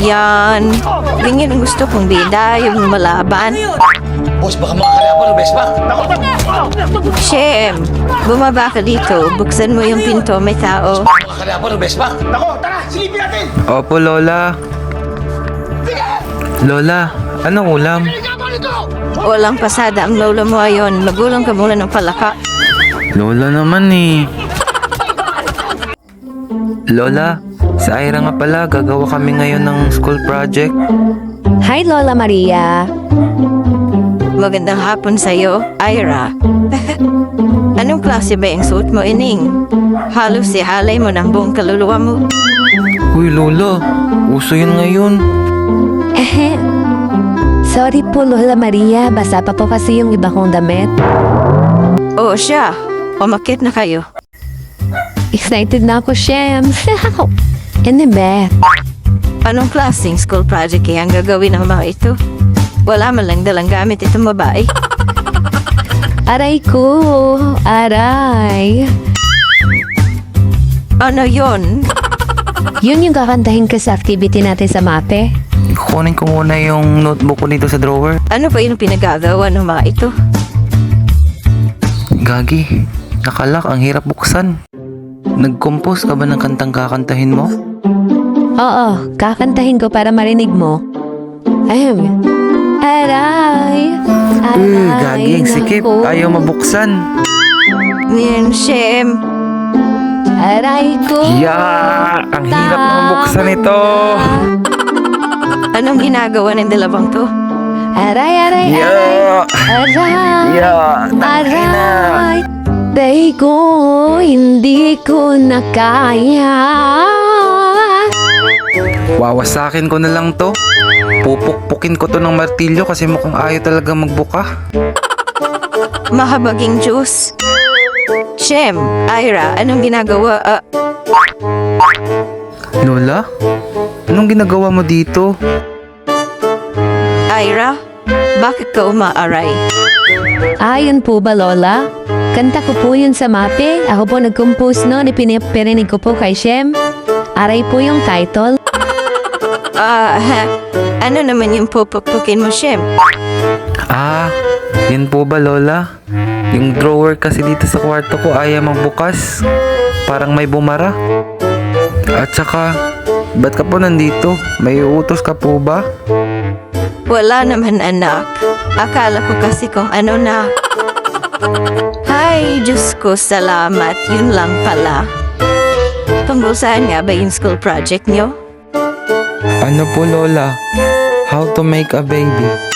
Yan. Ganyan ang gusto kong bida, yung malaban. Boss, baka makakalaban ng Vespa. Shem, bumaba ka dito. Buksan mo yung pinto, may tao. Makakalaban ng Vespa. Nako, tara, silipin natin. Opo, Lola. Lola, anong ulam? Walang pasada ang lola mo ayon. Magulang ka muna ng palaka. Lola naman eh. Lola, sa Ira nga pala, gagawa kami ngayon ng school project. Hi, Lola Maria. Magandang hapon sa'yo, Ira. Anong klase ba yung suot mo, Ining? Halos halay mo ng buong kaluluwa mo. Uy, Lola, uso yun ngayon. Sorry po, Lola Maria. Basa pa po kasi yung iba kong damit. Oo siya. Umakit na kayo. Excited na ako, Shem. Ano ba? Anong klaseng school project kaya ang gagawin ng mga ito? Wala man lang dalang gamit itong babae. Aray ko. Aray. Ano yon? Yun yung kakantahin ko sa activity natin sa MAPE. Kunin ko muna yung notebook ko dito sa drawer. Ano pa yung pinagagawa ng mga ito? Gagi, nakalak, ang hirap buksan. Nag-compose ka ba ng kantang kakantahin mo? Oo, kakantahin ko para marinig mo. Ayun. Aray. Aray. Gagi, ang sikip. naku. Ayaw mabuksan. Yan, Shem. Aray ko. Yeah! Ang hirap mabuksan ito. Anong ginagawa ng dalawang to? Aray, aray, aray. Yeah! Aray. Yeah! Tangin na! Aray. Tay ko, hindi ko na kaya. Wawasakin ko na lang to. Pupukpukin ko to ng martilyo kasi mukhang ayaw talaga magbuka. Mahabaging Diyos. Shem, Ira, anong ginagawa? Lola? Anong ginagawa mo dito? Ira, bakit ka umaaray? Ayon po ba, Lola? Kanta ko po yun sa MAPE. Ako po nag-compose noon. Ipinipirinig ko po kay Shem. Aray po yung title. Ano naman yung pupukpukin mo, Shem? Ah, yun po ba, Lola? Yung drawer kasi dito sa kwarto ko ayaw magbukas. Parang may bumara. At saka, ba't ka po nandito? May utos ka po ba? Wala naman, anak. Akala ko kasi kung ano na. Ay, Diyos ko, salamat. Yun lang pala. Tungkol saan nga ba yung school project nyo? Ano po, Lola? How to make a baby.